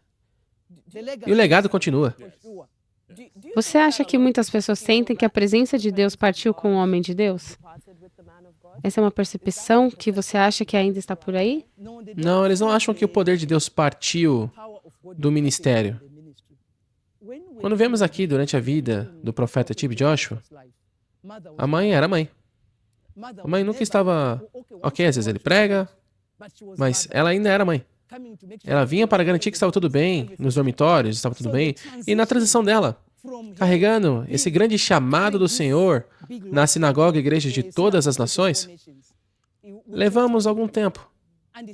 E o legado continua. Você acha que muitas pessoas sentem que a presença de Deus partiu com o homem de Deus? Essa é uma percepção que você acha que ainda está por aí? Não, eles não acham que o poder de Deus partiu do ministério. Quando vemos aqui durante a vida do profeta TB Joshua, a mãe era mãe. A mãe nunca estava... Ok, às vezes ele prega, mas ela ainda era mãe. Ela vinha para garantir que estava tudo bem, nos dormitórios estava tudo bem, e na transição dela, carregando esse grande chamado do Senhor na sinagoga e igreja de todas as nações, levamos algum tempo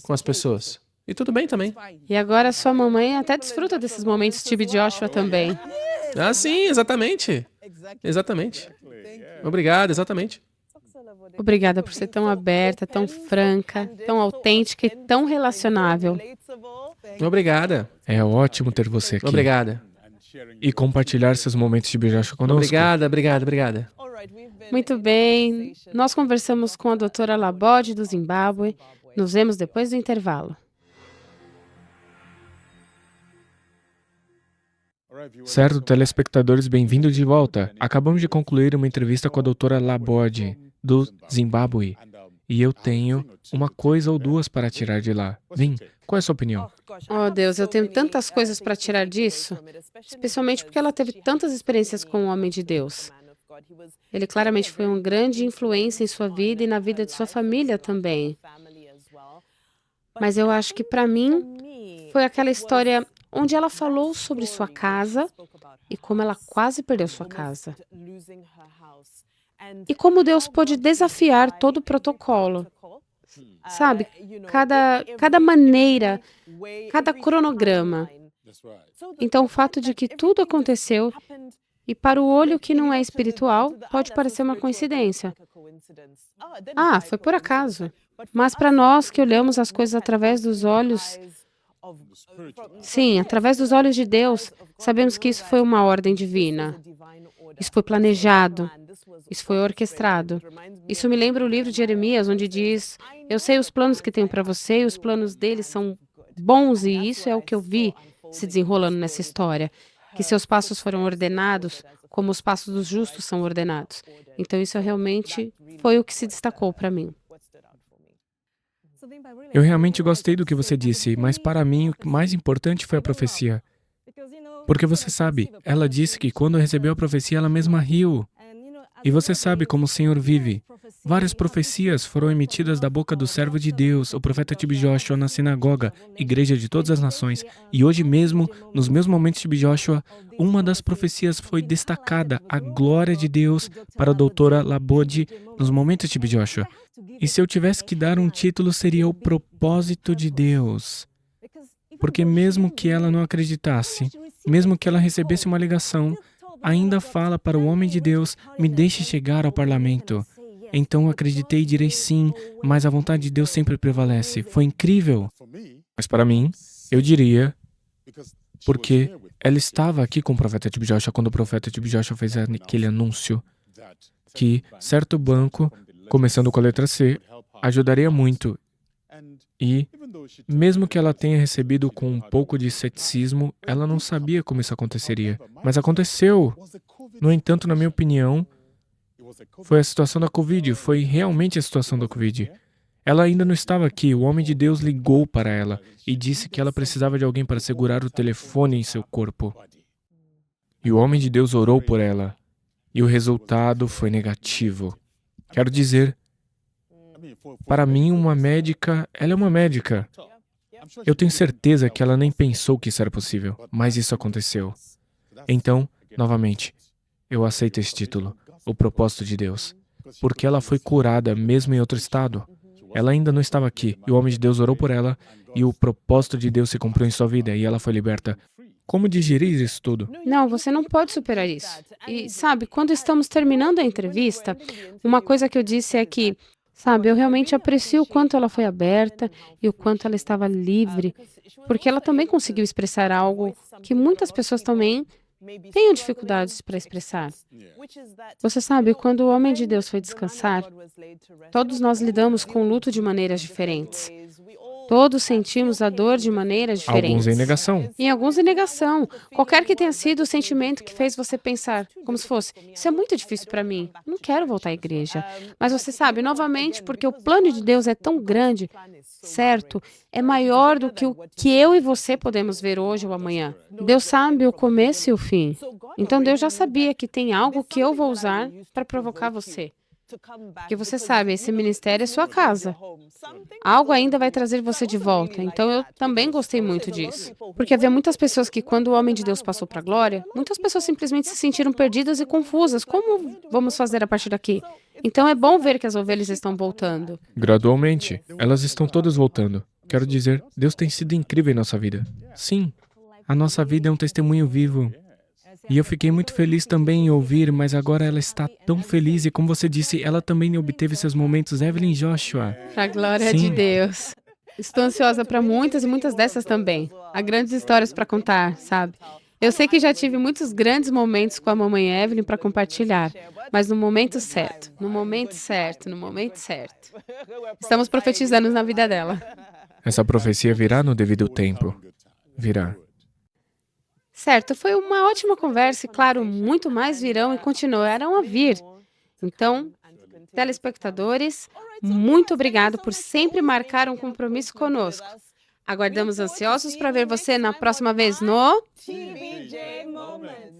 com as pessoas. E tudo bem também. E agora sua mamãe até desfruta desses momentos TB Joshua também. Sim, exatamente. Exatamente. Obrigado, exatamente. Obrigada por ser tão aberta, tão franca, tão autêntica e tão relacionável. Obrigada. É ótimo ter você aqui. Obrigada. E compartilhar seus momentos de TB Joshua conosco. Obrigada. Muito bem. Nós conversamos com a doutora Laborde do Zimbábue. Nos vemos depois do intervalo. Certo, telespectadores, bem-vindos de volta. Acabamos de concluir uma entrevista com a doutora Laborde, do Zimbábue. E eu tenho uma coisa ou duas para tirar de lá. Vim, qual é a sua opinião? Oh, Deus, eu tenho tantas coisas para tirar disso, especialmente porque ela teve tantas experiências com o homem de Deus. Ele claramente foi uma grande influência em sua vida e na vida de sua família também. Mas eu acho que, para mim, foi aquela história onde ela falou sobre sua casa e como ela quase perdeu sua casa. E como Deus pôde desafiar todo o protocolo. Sabe, cada maneira, cada cronograma. Então, o fato de que tudo aconteceu, e para o olho que não é espiritual, pode parecer uma coincidência. Foi por acaso. Mas para nós que olhamos as coisas através dos olhos... Sim, através dos olhos de Deus, sabemos que isso foi uma ordem divina. Isso foi planejado. Isso foi orquestrado. Isso me lembra o livro de Jeremias, onde diz: eu sei os planos que tenho para você e os planos deles são bons, e isso é o que eu vi se desenrolando nessa história, que seus passos foram ordenados como os passos dos justos são ordenados. Então isso realmente foi o que se destacou para mim. Eu realmente gostei do que você disse, mas para mim o mais importante foi a profecia. Porque você sabe, ela disse que quando recebeu a profecia, ela mesma riu. E você sabe como o Senhor vive. Várias profecias foram emitidas da boca do servo de Deus, o profeta TB Joshua, na sinagoga, igreja de todas as nações. E hoje mesmo, nos meus momentos TB Joshua, uma das profecias foi destacada, a glória de Deus, para a doutora Labode, nos momentos TB Joshua. E se eu tivesse que dar um título, seria o propósito de Deus. Porque mesmo que ela não acreditasse, mesmo que ela recebesse uma ligação, ainda fala para o homem de Deus, me deixe chegar ao parlamento. Então eu acreditei e direi sim, mas a vontade de Deus sempre prevalece. Foi incrível. Mas para mim, eu diria, porque ela estava aqui com o profeta TB Joshua quando o profeta TB Joshua fez aquele anúncio que certo banco, começando com a letra C, ajudaria muito. E, mesmo que ela tenha recebido com um pouco de ceticismo, ela não sabia como isso aconteceria. Mas aconteceu. No entanto, na minha opinião, foi a situação da Covid, foi realmente a situação da Covid. Ela ainda não estava aqui, o homem de Deus ligou para ela e disse que ela precisava de alguém para segurar o telefone em seu corpo. E o homem de Deus orou por ela. E o resultado foi negativo. Quero dizer, para mim, uma médica, ela é uma médica. Eu tenho certeza que ela nem pensou que isso era possível, mas isso aconteceu. Então, novamente, eu aceito esse título, o propósito de Deus, porque ela foi curada mesmo em outro estado. Ela ainda não estava aqui, e o homem de Deus orou por ela, e o propósito de Deus se cumpriu em sua vida, e ela foi liberta. Como digerir isso tudo? Não, você não pode superar isso. E sabe, quando estamos terminando a entrevista, uma coisa que eu disse é que, sabe, eu realmente aprecio o quanto ela foi aberta e o quanto ela estava livre, porque ela também conseguiu expressar algo que muitas pessoas também têm dificuldades para expressar. Você sabe, quando o homem de Deus foi descansar, todos nós lidamos com o luto de maneiras diferentes. Todos sentimos a dor de maneiras diferentes. Alguns em negação. Em alguns em negação. Qualquer que tenha sido o sentimento que fez você pensar, como se fosse, isso é muito difícil para mim, não quero voltar à igreja. Mas você sabe, novamente, porque o plano de Deus é tão grande, certo? É maior do que o que eu e você podemos ver hoje ou amanhã. Deus sabe o começo e o fim. Então Deus já sabia que tem algo que eu vou usar para provocar você. Porque você sabe, esse ministério é sua casa. Algo ainda vai trazer você de volta. Então eu também gostei muito disso. Porque havia muitas pessoas que, quando o homem de Deus passou para a glória, muitas pessoas simplesmente se sentiram perdidas e confusas. Como vamos fazer a partir daqui? Então é bom ver que as ovelhas estão voltando. Gradualmente, elas estão todas voltando. Quero dizer, Deus tem sido incrível em nossa vida. Sim, a nossa vida é um testemunho vivo. E eu fiquei muito feliz também em ouvir, mas agora ela está tão feliz e, como você disse, ela também obteve seus momentos, Evelyn Joshua. Para a glória Sim. de Deus. Estou ansiosa para muitas e muitas dessas também. Há grandes histórias para contar, sabe? Eu sei que já tive muitos grandes momentos com a mamãe Evelyn para compartilhar, mas no momento certo, no momento certo, no momento certo. Estamos profetizando na vida dela. Essa profecia virá no devido tempo. Virá. Certo, foi uma ótima conversa e, claro, muito mais virão e continuarão a vir. Então, telespectadores, muito obrigado por sempre marcar um compromisso conosco. Aguardamos ansiosos para ver você na próxima vez no TBJ Moment.